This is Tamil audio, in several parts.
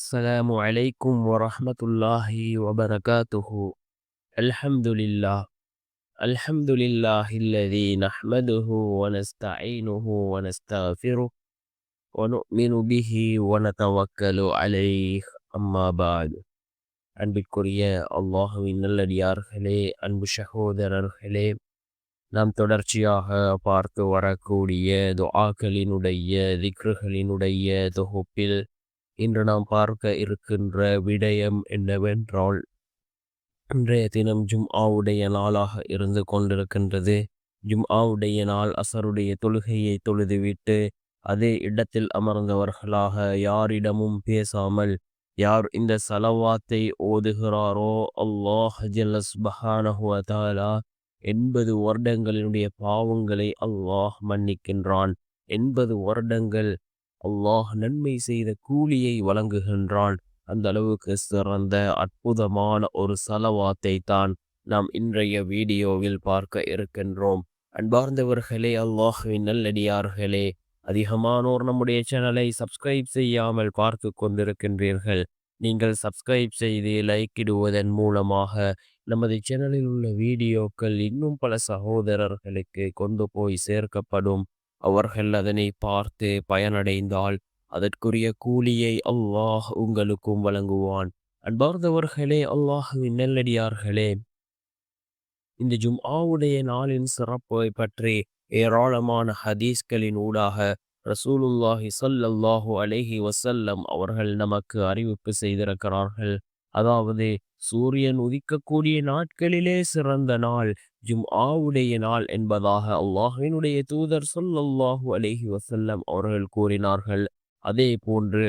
السلام عليكم ورحمة الله وبركاته. الحمد لله. الحمد لله الذي نحمده ونستعينه ونستغفره ونؤمن به ونتوكل عليه. أما بعد. அன்பிற்குரிய அல்லாஹுவின் நல்லடியார்களே, அன்பு சகோதரர்களே, நாம் தொடர்ச்சியாக பார்த்து வரக்கூடிய துஆக்களினுடைய திக்ருகளினுடைய தொகுப்பில் இன்று நாம் பார்க்க இருக்கின்ற விடயம் என்னவென்றால், இன்றைய தினம் ஜும்ஆவுடைய நாளாக இருந்து கொண்டிருக்கின்றது. ஜும்ஆவுடைய நாள் அசருடைய தொழுகையை தொழுதுவிட்டு அதே இடத்தில் அமர்ந்தவர்களாக யாரிடமும் பேசாமல் யார் இந்த சலவாத்தை ஓதுகிறாரோ அல்லாஹ் ஜல்ல சுப்ஹானஹு வ தஆலா 80 வருடங்களினுடைய பாவங்களை அல்லாஹ் மன்னிக்கின்றான். 80 வருடங்கள் அல்லாஹ் நன்மை செய்த கூலியை வழங்குகின்றான். அந்த அளவுக்கு சிறந்த அற்புதமான ஒரு சலவாத்தை தான் நாம் இன்றைய வீடியோவில் பார்க்க இருக்கின்றோம். அன்பார்ந்தவர்களே, அல்லாஹ்வின் நல்லடியார்களே, அதிகமானோர் நம்முடைய சேனலை சப்ஸ்கிரைப் செய்யாமல் பார்த்து கொண்டிருக்கின்றீர்கள். நீங்கள் சப்ஸ்கிரைப் செய்து லைக் இடுவதன் மூலமாக நமது சேனலில் உள்ள வீடியோக்கள் இன்னும் பல சகோதரர்களுக்கு கொண்டு போய் சேர்க்கப்படும். அவர்கள் அதனை பார்த்து பயனடைந்தால் அதற்குரிய கூலியை அல்லாஹ் உங்களுக்கும் வழங்குவான். அன்பார்ந்தவர்களே, அல்லாஹுவின் நல்லடியார்களே, இந்த ஜும்ஆவுடைய நாளின் சிறப்பை பற்றி ஏராளமான ஹதீஸ்களின் ஊடாக ரசூலுல்லாஹி ஸல்லல்லாஹு அலைஹி வஸல்லம் அவர்கள் நமக்கு அறிவிப்பு செய்திருக்கிறார்கள். அதாவது, சூரியன் உதிக்கக்கூடிய நாட்களிலே சிறந்த நாள் ஜும்ஆவுடைய நாள் என்பதாக அல்லாஹ்வினுடைய தூதர் ஸல்லல்லாஹு அலைஹி வஸல்லம் அவர்கள் கூறினார்கள். அதே போன்று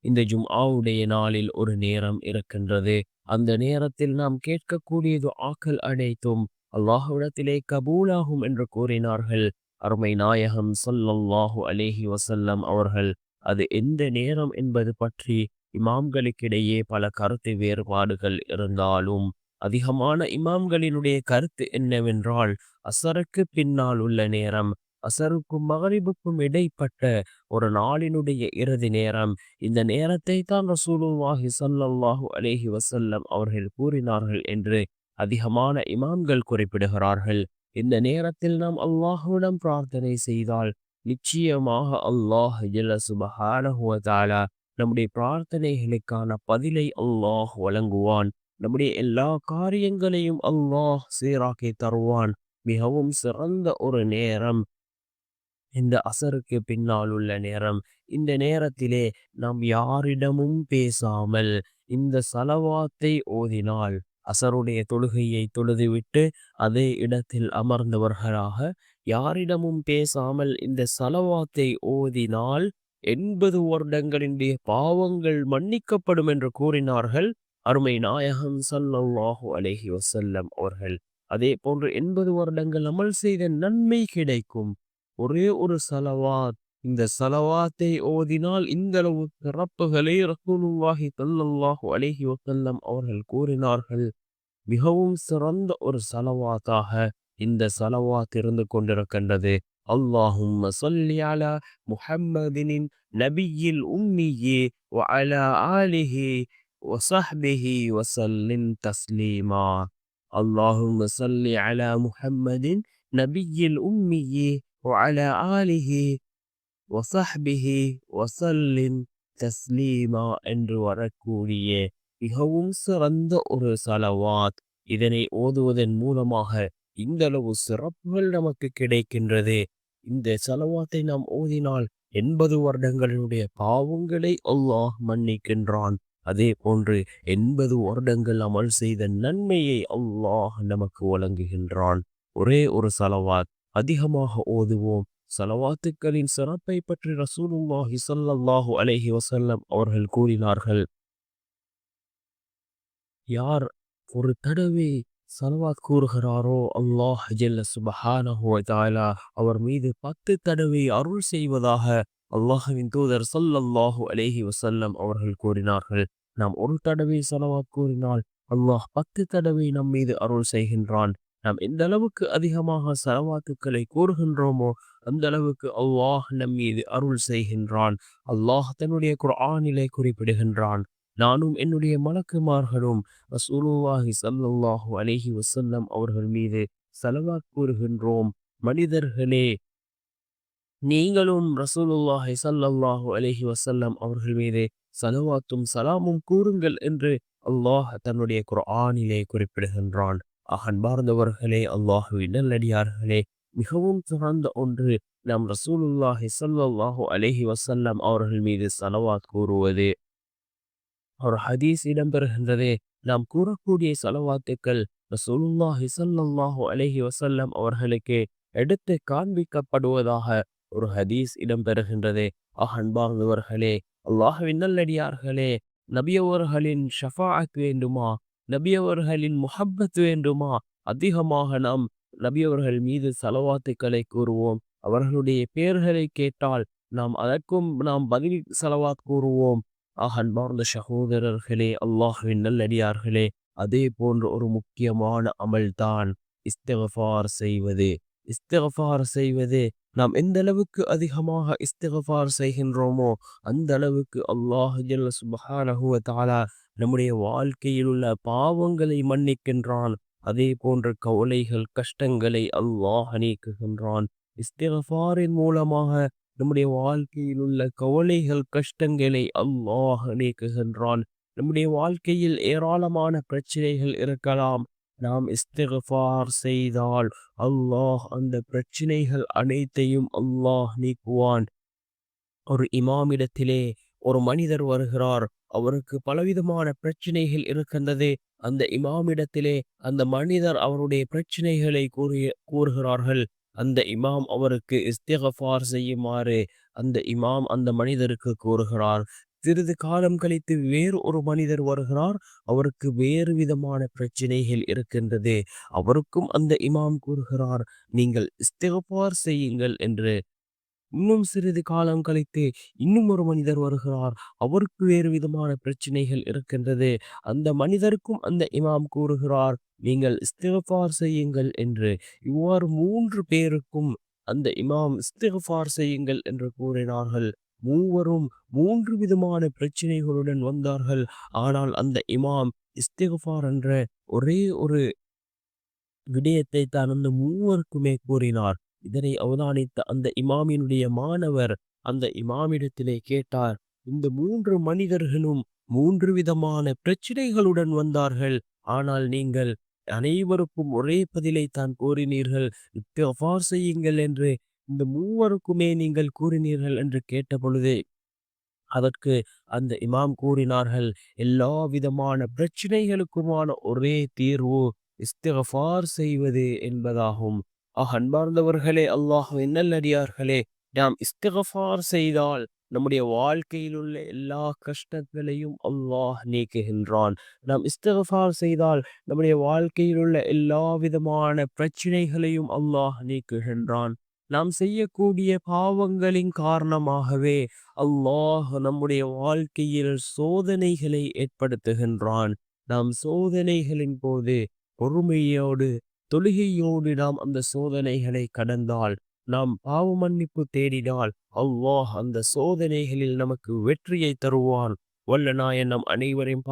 இந்த ஜும்ஆவுடைய நாளில் ஒரு நேரம் இருக்கின்றது. அந்த நேரத்தில் நாம் கேட்கக்கூடிய துஆக்கள் அனைத்தும் அல்லாஹ்விடத்திலே கபூலாகும் என்று கூறினார்கள் அருமை நாயகம் ஸல்லல்லாஹு அலைஹி வஸல்லம் அவர்கள். அது எந்த நேரம் என்பது பற்றி இமாம்களுக்கிடையே பல கருத்து வேறுபாடுகள் இருந்தாலும் அதிகமான இமாம்களினுடைய கருத்து என்னவென்றால், அசருக்கு பின்னால் உள்ள நேரம், அசருக்கும் மகரிபுக்கும் இடைப்பட்ட ஒரு நாளினுடைய இறுதி நேரம். இந்த நேரத்தை தான் ரசூலுல்லாஹி ஸல்லல்லாஹு அலைஹி வஸல்லம் அவர்கள் கூறினார்கள் என்று அதிகமான இமாம்கள் குறிப்பிடுகிறார்கள். இந்த நேரத்தில் நாம் அல்லாஹ்விடம் பிரார்த்தனை செய்தால் நிச்சயமாக அல்லாஹ் ஜல்ல சுப்ஹானஹு வ தஆலா நம்முடைய பிரார்த்தனைகளுக்கான பதிலை அல்லாஹ் வழங்குவான். நம்முடைய எல்லா காரியங்களையும் அல்லாஹ் சீராக்கி தருவான். மிகவும் சிறந்த ஒரு நேரம் இந்த அசருக்கு பின்னால் உள்ள நேரம். இந்த நேரத்திலே நாம் யாரிடமும் பேசாமல் இந்த சலவாத்தை ஓதினால், அசருடைய தொழுகையை தொழுதுவிட்டு அதே இடத்தில் அமர்ந்தவர்களாக யாரிடமும் பேசாமல் இந்த சலவாத்தை ஓதினால் 80 வருடங்களினுடைய பாவங்கள் மன்னிக்கப்படும் என்று கூறினார்கள் அருமை நாயகம் ஸல்லல்லாஹு அலைஹி வஸல்லம் அவர்கள். அதே போன்று 80 வருடங்கள் அமல் செய்த நன்மை கிடைக்கும். ஒரே ஒரு சலவாத், இந்த சலவாத்தை ஓதினால் இந்த அளவு சிறப்புகளை ரசூலுல்லாஹி ஸல்லல்லாஹு அலைஹி வஸல்லம் அவர்கள் கூறினார்கள். மிகவும் சிறந்த ஒரு சலவாத்தாக இந்த சலவாத் இருந்து கொண்டிருக்கின்றது. அல்லாஹும்ம ஸல்லி அலா முஹம்மதின் நபியில் உம்மியி வ அலா ஆலிஹி வ ஸஹ்பிஹி வ ஸல்லிம் தஸ்லீமா. அல்லாஹும்ம ஸல்லி அலா முஹம்மதின் நபியில் உம்மியி வ அலா ஆலிஹி வ ஸஹ்பிஹி வ ஸல்லிம் தஸ்லீமா என்று வரக்கூடிய மிகவும் சிறந்த ஒரு சலவாத். இதனை ஓதுவதன் மூலமாக இந்த அளவு சிறப்புகள் நமக்கு கிடைக்கின்றது. இந்த சலவாத்தை நாம் ஓதினால் 80 வருடங்களுடைய பாவங்களை அல்லாஹ் மன்னிக்கின்றான். அதே போன்று 80 வருடங்கள் அமல் செய்த நன்மையை அல்லாஹ் நமக்கு வழங்குகின்றான். ஒரே ஒரு சலவாத் அதிகமாக ஓதுவோம். சலவாத்துக்களின் சிறப்பை பற்றி ரசூலுல்லாஹி ஸல்லல்லாஹு அலைஹி வஸல்லம் அவர்கள் கூறினார்கள், யார் ஒரு தடவை சலவாத் கூறுகிறாரோ அல்லாஹ் ஜல்ல சுப்ஹானஹு வ தஆலா அவர் மீது 10 தடவை அருள் செய்வதாக அல்லாஹ்வின் தூதர் ஸல்லல்லாஹு அலைஹி வஸல்லம் அவர்கள் கூறினார்கள். நாம் ஒரு தடவை சலவாத் கூறினால் அல்லாஹ் 10 தடவை நம் மீது அருள் செய்கின்றான். நாம் எந்த அளவுக்கு அதிகமாக ஸலவாத்துக்களை கூறுகின்றோமோ, அந்த அளவுக்கு அல்லாஹ் நம் மீது அருள் செய்கின்றான். அல்லாஹ் தன்னுடைய குர்ஆனிலே குறிப்பிடுகின்றான். நானும் என்னுடைய மலக்குமார்களும் ரசூலுல்லாஹி ஸல்லல்லாஹு அலைஹி வஸல்லம் அவர்கள் மீது ஸலவாத் கூறுகின்றோம். மனிதர்களே, நீங்களும் ரசூலுல்லாஹி ஸல்லல்லாஹு அலைஹி வஸல்லம் அவர்கள் மீது ஸலவாத்தும் ஸலாமும் கூறுங்கள் என்று அல்லாஹ் தன்னுடைய குர்ஆனிலே குறிப்பிடுகின்றான். அன்பார்ந்தவர்களே, அல்லாஹுவின் நல்லடியார்களே, மிகவும் சிறந்த ஒன்று நாம் ரசூலுல்லாஹி ஸல்லல்லாஹு அலைஹி வஸல்லம் அவர்கள் மீது ஸலவாத் கூறுவது. ஒரு ஹதீஸ் இடம்பெறுகின்றதே, நாம் கூறக்கூடிய ஸலவாத்துக்கள் ரசூலுல்லாஹி ஸல்லல்லாஹு அலைஹி வஸல்லம் அவர்களுக்கு எடுத்து காண்பிக்கப்படுவதாக ஒரு ஹதீஸ் இடம்பெறுகின்றதே. அன்பார்ந்தவர்களே, அல்லாஹ்வின் நல்லடியார்களே, நபியவர்களின் ஷஃபாஅத் வேண்டுமா, நபியவர்களின் முஹப்பத் வேண்டுமா, அதிகமாக நாம் நபியவர்கள் மீது ஸலவாத்துக்களை கூறுவோம். அவர்களுடைய பெயர்களை கேட்டால் நாம் பதில் ஸலவாத் கூறுவோம். அன்பார்ந்த சகோதரர்களே, அல்லாஹ்வின் நல்லடியார்களே, அதே போன்ற ஒரு முக்கியமான அமல்தான் இஸ்திக்ஃபார் செய்வது. இஸ்திக்ஃபார் செய்வது, நாம் எந்த அளவுக்கு அதிகமாக இஸ்திக்ஃபார் செய்கின்றோமோ, அந்த அளவுக்கு அல்லாஹ் ஜல்ல சுப்ஹானஹு வ தஆலா நம்முடைய வாழ்க்கையில் உள்ள பாவங்களை மன்னிக்கின்றான். அதே போன்ற கவலைகள், கஷ்டங்களை அல்லாஹ் நீக்குகின்றான். இஸ்திக்ஃபாரின் மூலமாக நம்முடைய வாழ்க்கையில் உள்ள கவலைகள், கஷ்டங்களை அல்லாஹ் நீக்குகின்றான். நம்முடைய வாழ்க்கையில் ஏராளமான பிரச்சனைகள் இருக்கலாம். நாம் இஸ்திக்ஃபார் செய்தால் அல்லாஹ் அந்த பிரச்சனைகள் அனைத்தையும் அல்லாஹ் நீக்குவான். ஒரு இமாமிடத்திலே ஒரு மனிதர் வருகிறார். அவருக்கு பலவிதமான பிரச்சனைகள் இருக்கின்றது. அந்த இமாமிடத்திலே அந்த மனிதர் அவருடைய பிரச்சனைகளை கூறுகிறார்கள். அந்த இமாம் அவருக்கு இஸ்திக்ஃபார் செய்யுமாறு அந்த இமாம் அந்த மனிதருக்கு கூறுகிறார். சிறிது காலம் கழித்து வேறு ஒரு மனிதர் வருகிறார். அவருக்கு வேறு விதமான பிரச்சனைகள் இருக்கின்றது. அவருக்கும் அந்த இமாம் கூறுகிறார், நீங்கள் இஸ்திக்ஃபார் செய்யுங்கள் என்று. இன்னும் சிறிது காலம் கழித்து இன்னும் ஒரு மனிதர் வருகிறார். அவருக்கு வேறு விதமான பிரச்சனைகள் இருக்கின்றது. அந்த மனிதருக்கும் அந்த இமாம் கூறுகிறார், நீங்கள் இஸ்திக்ஃபார் செய்யுங்கள் என்று. இவ்வாறு 3 பேருக்கும் அந்த இமாம் இஸ்திக்ஃபார் செய்யுங்கள் என்று கூறினார்கள். மூவரும் 3 விதமான பிரச்சனைகளுடன் வந்தார்கள். ஆனால் அந்த இமாம் இஸ்திக்ஃபார் என்ற ஒரே ஒரு விடயத்தை தான் அந்த மூவருக்குமே கூறினார். இதனை அவதானித்த அந்த இமாமினுடைய மாணவர் அந்த இமாமிடத்திலே கேட்டார், இந்த 3 மனிதர்களும் 3 விதமான பிரச்சனைகளுடன் வந்தார்கள். ஆனால் நீங்கள் அனைவருக்கும் ஒரே பதிலை தான் கூறினீர்கள், இஸ்திக்ஃபார் செய்யுங்கள் என்று. இந்த மூவருக்குமே நீங்கள் கூறினீர்கள் என்று கேட்டபொழுது அதற்கு அந்த இமாம் கூறினார்கள், எல்லா விதமான பிரச்சனைகளுக்குமான ஒரே தீர்வு இஸ்திக்ஃபார் செய்வது என்பதாகும். அன்பார்ந்தவர்களே, அல்லாஹ்வின் நல்லடியார்களே, நாம் இஸ்திக்ஃபார் செய்தால் நம்முடைய வாழ்க்கையில் உள்ள எல்லா கஷ்டங்களையும் அல்லாஹ் நீக்குகின்றான். நாம் இஸ்திக்ஃபார் செய்தால் நம்முடைய வாழ்க்கையில் உள்ள எல்லா விதமான பிரச்சனைகளையும் அல்லாஹ் நீக்குகின்றான். நாம் செய்யக்கூடிய பாவங்களின் காரணமாகவே அல்லாஹ் நம்முடைய வாழ்க்கையில் சோதனைகளை ஏற்படுத்துகின்றான். நாம் சோதனைகளின் போது பொறுமையோடு, தொழுகையோடு நாம் அந்த சோதனைகளை கடந்தால், நாம் பாவ மன்னிப்பு தேடினால் அல்லாஹ் அந்த சோதனைகளில் நமக்கு வெற்றியை தருவான். வல்ல நாயன் நம் அனைவரையும்